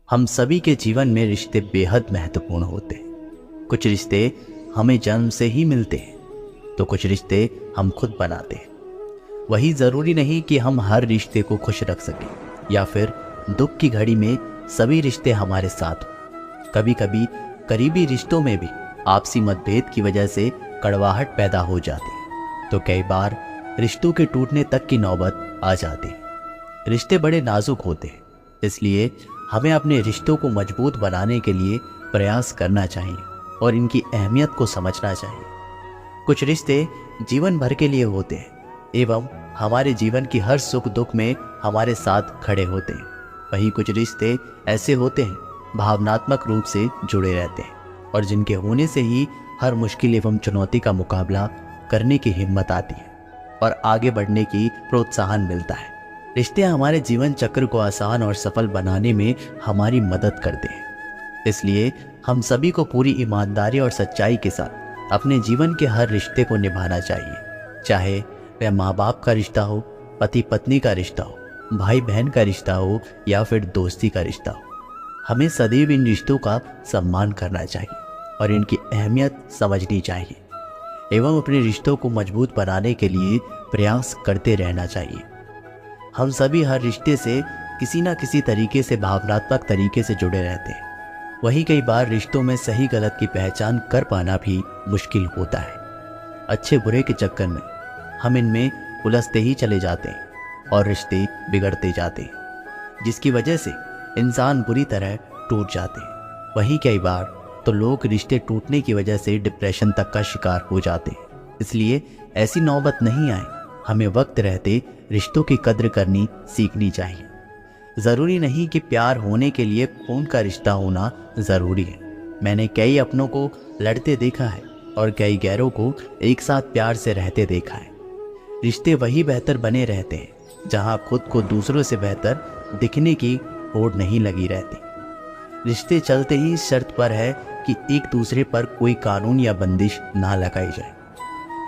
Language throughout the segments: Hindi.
हम सभी के जीवन में रिश्ते बेहद महत्वपूर्ण होते हैं। कुछ रिश्ते हमें जन्म से ही मिलते हैं, तो कुछ रिश्ते हम खुद बनाते हैं। वही ज़रूरी नहीं कि हम हर रिश्ते को खुश रख सकें या फिर दुख की घड़ी में सभी रिश्ते हमारे साथ हों। कभी कभी करीबी रिश्तों में भी आपसी मतभेद की वजह से कड़वाहट पैदा हो जाती है, तो कई बार रिश्तों के टूटने तक की नौबत आ जाती है। रिश्ते बड़े नाजुक होते हैं, इसलिए हमें अपने रिश्तों को मजबूत बनाने के लिए प्रयास करना चाहिए और इनकी अहमियत को समझना चाहिए। कुछ रिश्ते जीवन भर के लिए होते हैं एवं हमारे जीवन की हर सुख दुख में हमारे साथ खड़े होते हैं। वहीं कुछ रिश्ते ऐसे होते हैं भावनात्मक रूप से जुड़े रहते हैं और जिनके होने से ही हर मुश्किल एवं चुनौती का मुकाबला करने की हिम्मत आती है और आगे बढ़ने की प्रोत्साहन मिलता है। रिश्ते हमारे जीवन चक्र को आसान और सफल बनाने में हमारी मदद करते हैं, इसलिए हम सभी को पूरी ईमानदारी और सच्चाई के साथ अपने जीवन के हर रिश्ते को निभाना चाहिए। चाहे वह माँ बाप का रिश्ता हो, पति पत्नी का रिश्ता हो, भाई बहन का रिश्ता हो या फिर दोस्ती का रिश्ता हो, हमें सदैव इन रिश्तों का सम्मान करना चाहिए और इनकी अहमियत समझनी चाहिए एवं अपने रिश्तों को मजबूत बनाने के लिए प्रयास करते रहना चाहिए। हम सभी हर रिश्ते से किसी न किसी तरीके से भावनात्मक तरीके से जुड़े रहते हैं। वहीं कई बार रिश्तों में सही गलत की पहचान कर पाना भी मुश्किल होता है। अच्छे बुरे के चक्कर में हम इनमें उलझते ही चले जाते हैं और रिश्ते बिगड़ते जाते हैं, जिसकी वजह से इंसान बुरी तरह टूट जाते हैं। वहीं कई बार तो लोग रिश्ते टूटने की वजह से डिप्रेशन तक का शिकार हो जाते हैं। इसलिए ऐसी नौबत नहीं आए, हमें वक्त रहते रिश्तों की कद्र करनी सीखनी चाहिए। ज़रूरी नहीं कि प्यार होने के लिए खून का रिश्ता होना ज़रूरी है। मैंने कई अपनों को लड़ते देखा है और कई गैरों को एक साथ प्यार से रहते देखा है। रिश्ते वही बेहतर बने रहते हैं जहां खुद को दूसरों से बेहतर दिखने की होड़ नहीं लगी रहती। रिश्ते चलते ही इस शर्त पर है कि एक दूसरे पर कोई कानून या बंदिश ना लगाई जाए।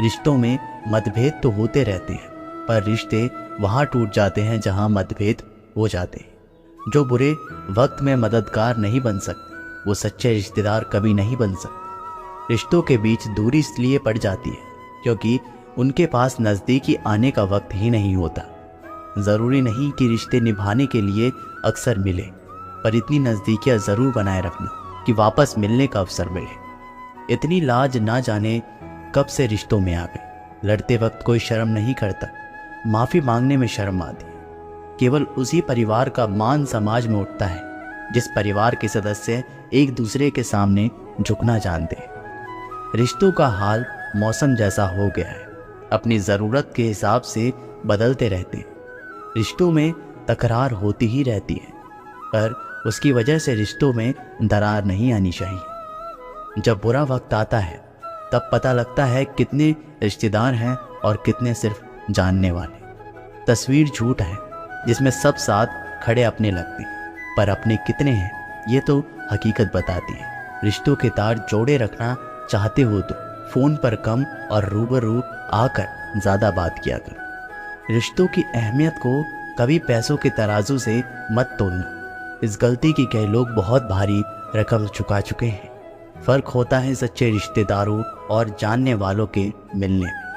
रिश्तों में मतभेद तो होते रहते हैं, पर रिश्ते वहाँ टूट जाते हैं जहाँ मतभेद हो जाते हैं। जो बुरे वक्त में मददगार नहीं बन सकते, वो सच्चे रिश्तेदार कभी नहीं बन सकते। रिश्तों के बीच दूरी इसलिए पड़ जाती है क्योंकि उनके पास नज़दीकी आने का वक्त ही नहीं होता। ज़रूरी नहीं कि रिश्ते निभाने के लिए अक्सर मिले, पर इतनी नज़दीकियाँ ज़रूर बनाए रखना कि वापस मिलने का अवसर मिले। इतनी लाज ना जाने कब से रिश्तों में आ गई। लड़ते वक्त कोई शर्म नहीं करता, माफ़ी मांगने में शर्म आती है। केवल उसी परिवार का मान समाज में उठता है जिस परिवार के सदस्य एक दूसरे के सामने झुकना जानते हैं। रिश्तों का हाल मौसम जैसा हो गया है, अपनी ज़रूरत के हिसाब से बदलते रहते हैं। रिश्तों में तकरार होती ही रहती है, पर उसकी वजह से रिश्तों में दरार नहीं आनी चाहिए। जब बुरा वक्त आता है तब पता लगता है कितने रिश्तेदार हैं और कितने सिर्फ जानने वाले। तस्वीर झूठ है जिसमें सब साथ खड़े अपने लगते हैं, पर अपने कितने हैं ये तो हकीकत बताती है। रिश्तों के तार जोड़े रखना चाहते हो तो फ़ोन पर कम और रूबरू आकर ज़्यादा बात किया कर। रिश्तों की अहमियत को कभी पैसों के तराजू से मत तोलना। इस गलती की कई लोग बहुत भारी रकम चुका चुके हैं। फ़र्क होता है सच्चे रिश्तेदारों और जानने वालों के मिलने में।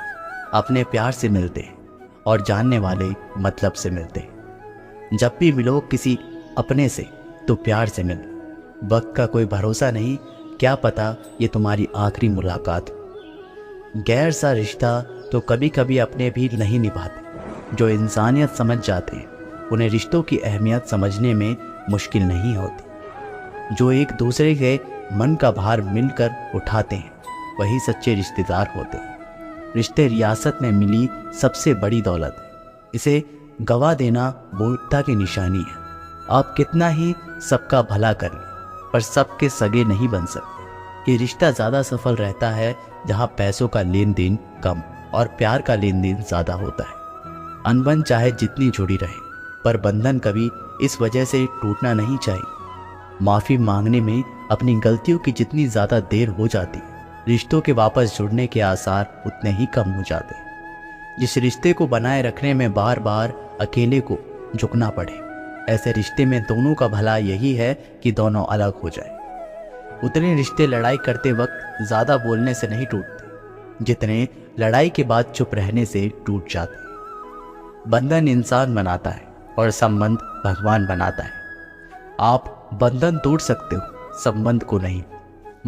अपने प्यार से मिलते हैं और जानने वाले मतलब से मिलते हैं। जब भी मिलो किसी अपने से तो प्यार से मिलो। वक्त का कोई भरोसा नहीं, क्या पता ये तुम्हारी आखिरी मुलाकात हो। गैर सा रिश्ता तो कभी कभी अपने भी नहीं निभाते। जो इंसानियत समझ जाते हैं उन्हें रिश्तों की अहमियत समझने में मुश्किल नहीं होती। जो एक दूसरे के मन का भार मिलकर उठाते हैं वही सच्चे रिश्तेदार होते हैं। रिश्ते रियासत में मिली सबसे बड़ी दौलत है, इसे गवा देना मूर्खता की निशानी है। आप कितना ही सबका भला कर लें, पर सबके सगे नहीं बन सकते। ये रिश्ता ज़्यादा सफल रहता है जहाँ पैसों का लेन देन कम और प्यार का लेन देन ज़्यादा होता है। अनबन चाहे जितनी जुड़ी रहे, पर बंधन कभी इस वजह से टूटना नहीं चाहिए। माफ़ी मांगने में अपनी गलतियों की जितनी ज़्यादा देर हो जाती है, रिश्तों के वापस जुड़ने के आसार उतने ही कम हो जाते हैं। जिस रिश्ते को बनाए रखने में बार बार अकेले को झुकना पड़े, ऐसे रिश्ते में दोनों का भला यही है कि दोनों अलग हो जाए। उतने रिश्ते लड़ाई करते वक्त ज़्यादा बोलने से नहीं टूटते जितने लड़ाई के बाद चुप रहने से टूट जाते। बंधन इंसान बनाता है और संबंध भगवान बनाता है। आप बंधन तोड़ सकते हो, संबंध को नहीं।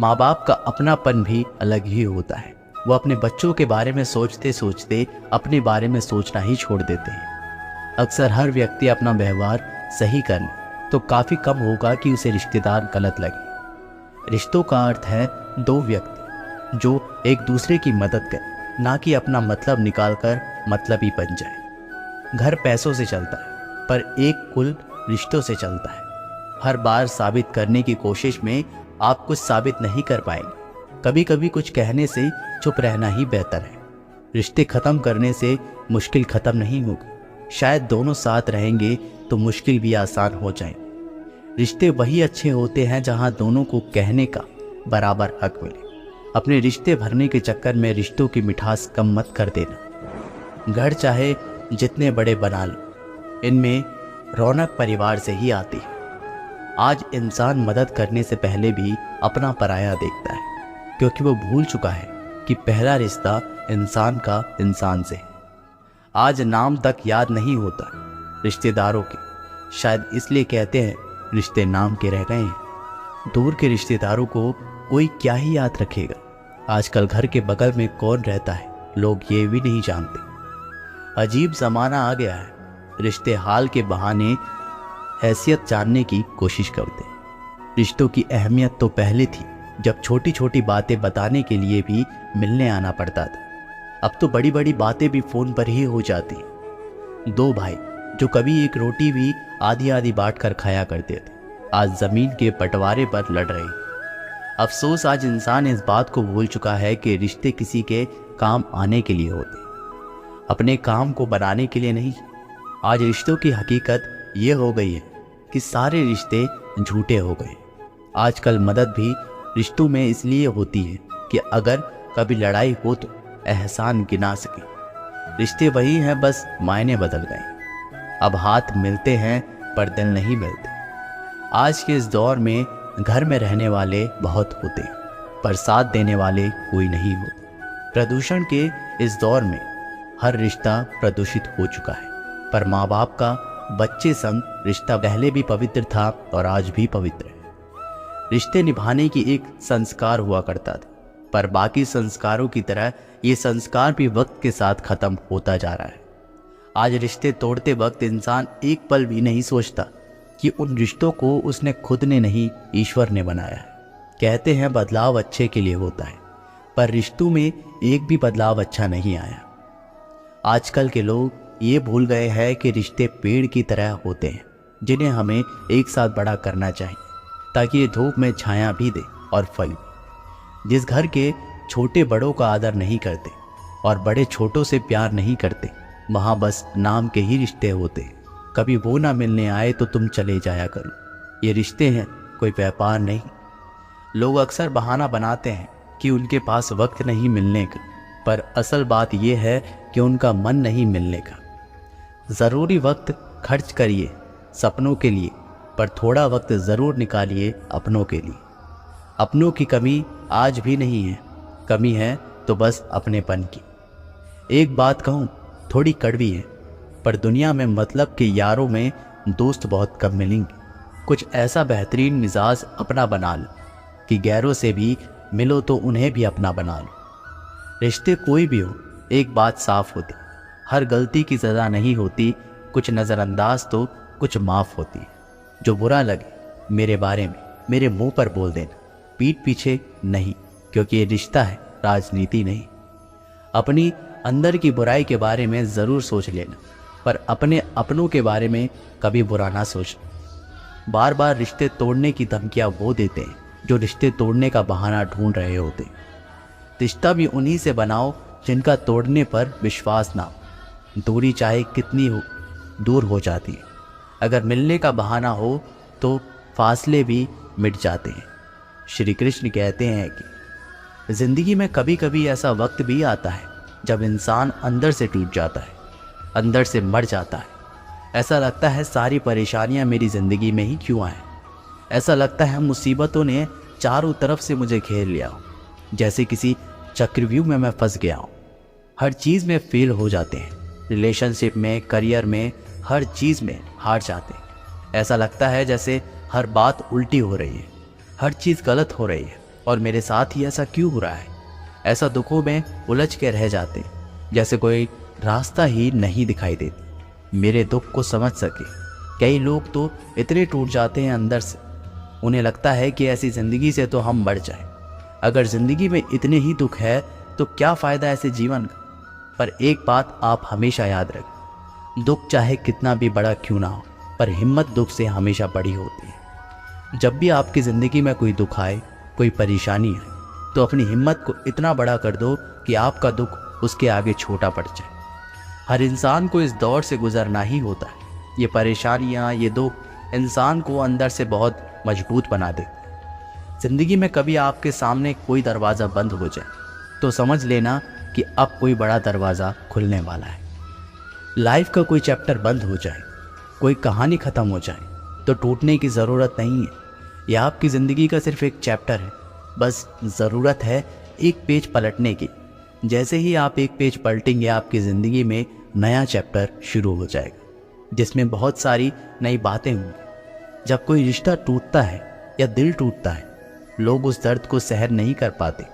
माँ बाप का अपनापन भी अलग ही होता है। वो अपने बच्चों के बारे में सोचते सोचते अपने बारे में सोचना ही छोड़ देते हैं। अक्सर हर व्यक्ति अपना व्यवहार सही कर ले तो काफ़ी कम होगा कि उसे रिश्तेदार गलत लगे। रिश्तों का अर्थ है दो व्यक्ति जो एक दूसरे की मदद करें, ना कि अपना मतलब निकालकर मतलबी बन जाए। घर पैसों से चलता है पर एक कुल रिश्तों से चलता है। हर बार साबित करने की कोशिश में आप कुछ साबित नहीं कर पाएंगे। कभी कभी कुछ कहने से चुप रहना ही बेहतर है। रिश्ते खत्म करने से मुश्किल खत्म नहीं होगी, शायद दोनों साथ रहेंगे तो मुश्किल भी आसान हो जाए। रिश्ते वही अच्छे होते हैं जहां दोनों को कहने का बराबर हक मिले। अपने रिश्ते भरने के चक्कर में रिश्तों की मिठास कम मत कर देना। घर चाहे जितने बड़े बना लो, इनमें रौनक परिवार से ही आती है। आज इंसान मदद करने से पहले भी अपना पराया देखता है, क्योंकि वो भूल चुका है कि पहला रिश्ता इंसान का इंसान से है। आज नाम तक याद नहीं होता रिश्तेदारों के, शायद इसलिए कहते हैं रिश्ते नाम के रह गए हैं। दूर के रिश्तेदारों को कोई क्या ही याद रखेगा। आजकल घर के बगल में कौन रहता है लोग ये भी नहीं जानते। अजीब ज़माना आ गया है। रिश्ते हाल के बहाने हैसियत जानने की कोशिश करते। रिश्तों की अहमियत तो पहले थी, जब छोटी छोटी बातें बताने के लिए भी मिलने आना पड़ता था। अब तो बड़ी बड़ी बातें भी फ़ोन पर ही हो जाती। दो भाई जो कभी एक रोटी भी आधी आधी बांट कर खाया करते थे, आज ज़मीन के बंटवारे पर लड़ रहे हैं। अफसोस आज इंसान इस बात को भूल चुका है कि रिश्ते किसी के काम आने के लिए होते, अपने काम को बनाने के लिए नहीं। आज रिश्तों की हकीकत ये हो गई है कि सारे रिश्ते झूठे हो गए। आजकल मदद भी रिश्तों में इसलिए होती है कि अगर कभी लड़ाई हो तो एहसान गिना सके। रिश्ते वही हैं, बस मायने बदल गए। अब हाथ मिलते हैं पर दिल नहीं मिलते। आज के इस दौर में घर में रहने वाले बहुत होते पर साथ देने वाले कोई नहीं होते। प्रदूषण के इस दौर में हर रिश्ता प्रदूषित हो चुका है, पर माँ बाप का बच्चे संग रिश्ता पहले भी पवित्र था और आज भी पवित्र है। रिश्ते निभाने की एक संस्कार हुआ करता था, पर बाकी संस्कारों की तरह ये संस्कार भी वक्त के साथ खत्म होता जा रहा है। आज रिश्ते तोड़ते वक्त इंसान एक पल भी नहीं सोचता कि उन रिश्तों को उसने खुद ने नहीं, ईश्वर ने बनाया है। कहते हैं बदलाव अच्छे के लिए होता है, पर रिश्तों में एक भी बदलाव अच्छा नहीं आया। आजकल के लोग ये भूल गए हैं कि रिश्ते पेड़ की तरह होते हैं, जिन्हें हमें एक साथ बड़ा करना चाहिए ताकि ये धूप में छाया भी दे और फल भी। जिस घर के छोटे बड़ों का आदर नहीं करते और बड़े छोटों से प्यार नहीं करते, वहाँ बस नाम के ही रिश्ते होते हैं। कभी वो ना मिलने आए तो तुम चले जाया करो। ये रिश्ते हैं, कोई व्यापार नहीं। लोग अक्सर बहाना बनाते हैं कि उनके पास वक्त नहीं मिलने का, पर असल बात यह है कि उनका मन नहीं मिलने का। ज़रूरी वक्त खर्च करिए सपनों के लिए, पर थोड़ा वक्त ज़रूर निकालिए अपनों के लिए। अपनों की कमी आज भी नहीं है, कमी है तो बस अपनेपन की। एक बात कहूँ, थोड़ी कड़वी है, पर दुनिया में मतलब के यारों में दोस्त बहुत कम मिलेंगे। कुछ ऐसा बेहतरीन मिजाज अपना बना लो कि गैरों से भी मिलो तो उन्हें भी अपना बना लो। रिश्ते कोई भी हो, एक बात साफ होती, हर गलती की सज़ा नहीं होती। कुछ नज़रअंदाज तो कुछ माफ़ होती है। जो बुरा लगे मेरे बारे में मेरे मुंह पर बोल देना, पीठ पीछे नहीं, क्योंकि ये रिश्ता है, राजनीति नहीं। अपनी अंदर की बुराई के बारे में ज़रूर सोच लेना, पर अपने अपनों के बारे में कभी बुरा ना सोचना। बार बार रिश्ते तोड़ने की धमकियाँ वो देते हैं जो रिश्ते तोड़ने का बहाना ढूंढ रहे होते हैं। रिश्ता भी उन्हीं से बनाओ जिनका तोड़ने पर विश्वास ना हो। दूरी चाहे कितनी हो दूर हो जाती है। अगर मिलने का बहाना हो तो फासले भी मिट जाते हैं। श्री कृष्ण कहते हैं कि ज़िंदगी में कभी कभी ऐसा वक्त भी आता है जब इंसान अंदर से टूट जाता है, अंदर से मर जाता है। ऐसा लगता है सारी परेशानियां मेरी ज़िंदगी में ही क्यों आए। ऐसा लगता है मुसीबतों ने चारों तरफ से मुझे घेर लिया हो, जैसे किसी चक्रव्यूह में मैं फंस गया हूँ। हर चीज़ में फेल हो जाते हैं, रिलेशनशिप में, करियर में, हर चीज़ में हार जाते हैं। ऐसा लगता है जैसे हर बात उल्टी हो रही है, हर चीज़ गलत हो रही है और मेरे साथ ही ऐसा क्यों हो रहा है। ऐसा दुखों में उलझ के रह जाते हैं, जैसे कोई रास्ता ही नहीं दिखाई देता मेरे दुख को समझ सके। कई लोग तो इतने टूट जाते हैं अंदर से, उन्हें लगता है कि ऐसी ज़िंदगी से तो हम मर जाएं। अगर ज़िंदगी में इतने ही दुख है तो क्या फ़ायदा ऐसे जीवन का। पर एक बात आप हमेशा याद रखें, दुख चाहे कितना भी बड़ा क्यों ना हो, पर हिम्मत दुख से हमेशा बड़ी होती है। जब भी आपकी ज़िंदगी में कोई दुख आए, कोई परेशानी आए, तो अपनी हिम्मत को इतना बड़ा कर दो कि आपका दुख उसके आगे छोटा पड़ जाए। हर इंसान को इस दौर से गुजरना ही होता है। ये परेशानियाँ, ये दुख इंसान को अंदर से बहुत मजबूत बना देते हैं। ज़िंदगी में कभी आपके सामने कोई दरवाज़ा बंद हो जाए तो समझ लेना कि अब कोई बड़ा दरवाज़ा खुलने वाला है। लाइफ का कोई चैप्टर बंद हो जाए, कोई कहानी ख़त्म हो जाए, तो टूटने की ज़रूरत नहीं है। यह आपकी ज़िंदगी का सिर्फ एक चैप्टर है, बस ज़रूरत है एक पेज पलटने की। जैसे ही आप एक पेज पलटेंगे, आपकी ज़िंदगी में नया चैप्टर शुरू हो जाएगा, जिसमें बहुत सारी नई बातें होंगी। जब कोई रिश्ता टूटता है या दिल टूटता है, लोग उस दर्द को सहन नहीं कर पाते,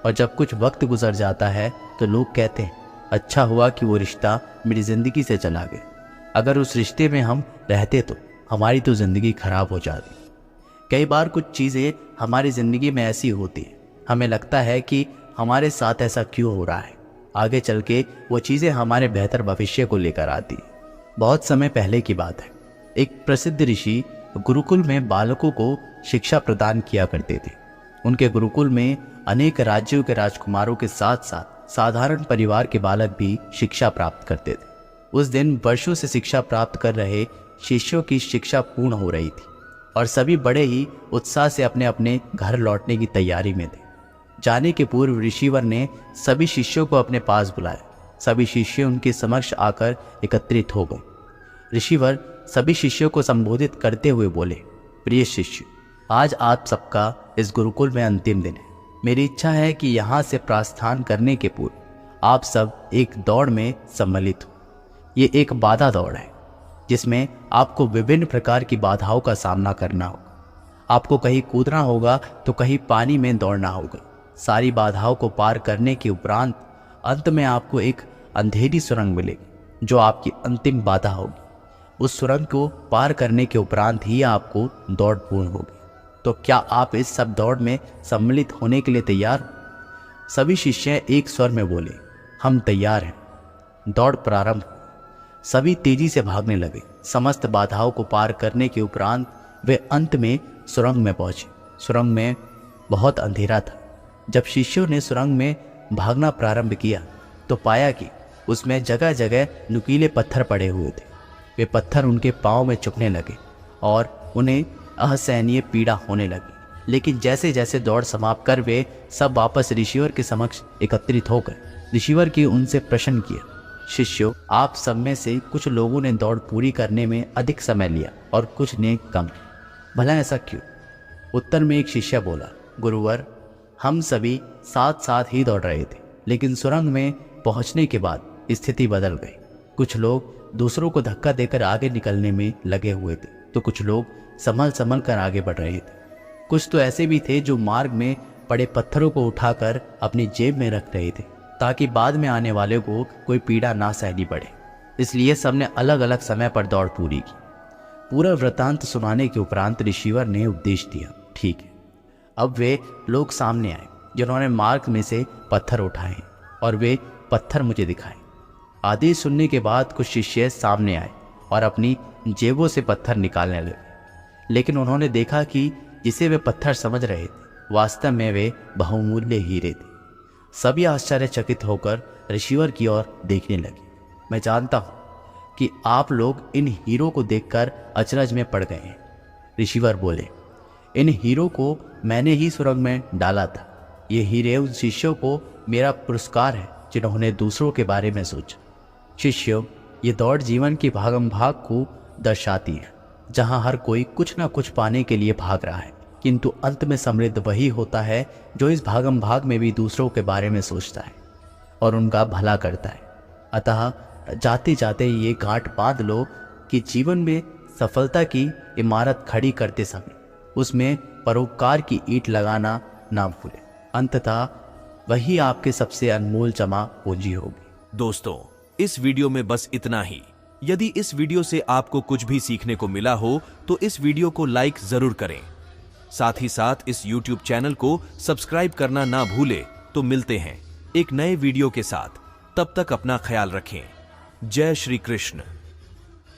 और जब कुछ वक्त गुजर जाता है तो लोग कहते हैं अच्छा हुआ कि वो रिश्ता मेरी ज़िंदगी से चला गया। अगर उस रिश्ते में हम रहते तो हमारी तो ज़िंदगी खराब हो जाती। कई बार कुछ चीज़ें हमारी ज़िंदगी में ऐसी होती है, हमें लगता है कि हमारे साथ ऐसा क्यों हो रहा है। आगे चल के वो चीज़ें हमारे बेहतर भविष्य को लेकर आती है। बहुत समय पहले की बात है, एक प्रसिद्ध ऋषि गुरुकुल में बालकों को शिक्षा प्रदान किया करते थे। उनके गुरुकुल में अनेक राज्यों के राजकुमारों के साथ साथ साधारण परिवार के बालक भी शिक्षा प्राप्त करते थे। उस दिन वर्षों से शिक्षा प्राप्त कर रहे शिष्यों की शिक्षा पूर्ण हो रही थी और सभी बड़े ही उत्साह से अपने अपने घर लौटने की तैयारी में थे। जाने के पूर्व ऋषिवर ने सभी शिष्यों को अपने पास बुलाया। सभी शिष्य उनके समक्ष आकर एकत्रित हो गए। ऋषिवर सभी शिष्यों को संबोधित करते हुए बोले, प्रिय शिष्य, आज आप सबका इस गुरुकुल में अंतिम दिन है। मेरी इच्छा है कि यहाँ से प्रस्थान करने के पूर्व आप सब एक दौड़ में सम्मिलित हो। ये एक बाधा दौड़ है जिसमें आपको विभिन्न प्रकार की बाधाओं का सामना करना होगा। आपको कहीं कूदना होगा तो कहीं पानी में दौड़ना होगा। सारी बाधाओं को पार करने के उपरांत अंत में आपको एक अंधेरी सुरंग मिलेगी जो आपकी अंतिम बाधा होगी। उस सुरंग को पार करने के उपरांत ही आपको दौड़ पूर्ण होगी। तो क्या आप इस सब दौड़ में सम्मिलित होने के लिए तैयार हो? सभी शिष्य एक स्वर में बोले, हम तैयार हैं। दौड़ प्रारंभ। सभी तेजी से भागने लगे। समस्त बाधाओं को पार करने के उपरांत वे अंत में सुरंग में पहुंचे। सुरंग में बहुत अंधेरा था। जब शिष्यों ने सुरंग में भागना प्रारंभ किया तो पाया कि उसमें जगह जगह नुकीले पत्थर पड़े हुए थे। वे पत्थर उनके पाँव में चुभने लगे और उन्हें असहनीय पीड़ा होने लगी। लेकिन जैसे जैसे दौड़ समाप्त कर वे सब वापस ऋषिवर के समक्ष एकत्रित हो गए। ऋषिवर की उनसे प्रश्न किया, शिष्यों, आप सब में से कुछ लोगों ने दौड़ पूरी करने में अधिक समय लिया और कुछ ने कम। भला ऐसा क्यों? उत्तर में एक शिष्य बोला, गुरुवर, हम सभी साथ साथ ही दौड़ रहे थे, लेकिन सुरंग में पहुंचने के बाद स्थिति बदल गई। कुछ लोग दूसरों को धक्का देकर आगे निकलने में लगे हुए थे, तो कुछ लोग संभल संभल कर आगे बढ़ रहे थे। कुछ तो ऐसे भी थे जो मार्ग में पड़े पत्थरों को उठाकर अपनी जेब में रख रहे थे ताकि बाद में आने वाले को कोई पीड़ा ना सहनी पड़े। इसलिए सबने अलग अलग समय पर दौड़ पूरी की। पूरा वृतांत सुनाने के उपरांत ऋषिवर ने उपदेश दिया, ठीक है, अब वे लोग सामने आए जिन्होंने मार्ग में से पत्थर उठाए और वे पत्थर मुझे दिखाए। आदेश सुनने के बाद कुछ शिष्य सामने आए और अपनी जेबों से पत्थर निकालने लगे, लेकिन उन्होंने देखा कि जिसे वे पत्थर समझ रहे थे वास्तव में वे बहुमूल्य हीरे थे। सभी आश्चर्यचकित होकर ऋषिवर की ओर देखने लगे। मैं जानता हूँ कि आप लोग इन हीरों को देखकर अचरज में पड़ गए हैं। ऋषिवर बोले, इन हीरों को मैंने ही सुरंग में डाला था। ये हीरे उन शिष्यों को मेरा पुरस्कार है जिन्होंने दूसरों के बारे में सोचा। शिष्यों, ये दौड़ जीवन की भागम भाग को दर्शाती है, जहां हर कोई कुछ ना कुछ पाने के लिए भाग रहा है, किंतु अंत में समृद्ध वही होता है जो इस भागम भाग में भी दूसरों के बारे में सोचता है और उनका भला करता है। अतः जाते जाते ये गांठ बांध लो कि जीवन में सफलता की इमारत खड़ी करते समय उसमें परोपकार की ईंट लगाना ना भूलें। अंततः वही आपके सबसे अनमोल जमा पूंजी होगी। दोस्तों, इस वीडियो में बस इतना ही। यदि इस वीडियो से आपको कुछ भी सीखने को मिला हो तो इस वीडियो को लाइक जरूर करें। साथ ही साथ इस YouTube चैनल को सब्सक्राइब करना ना भूलें। तो मिलते हैं एक नए वीडियो के साथ। तब तक अपना ख्याल रखें। जय श्री कृष्ण।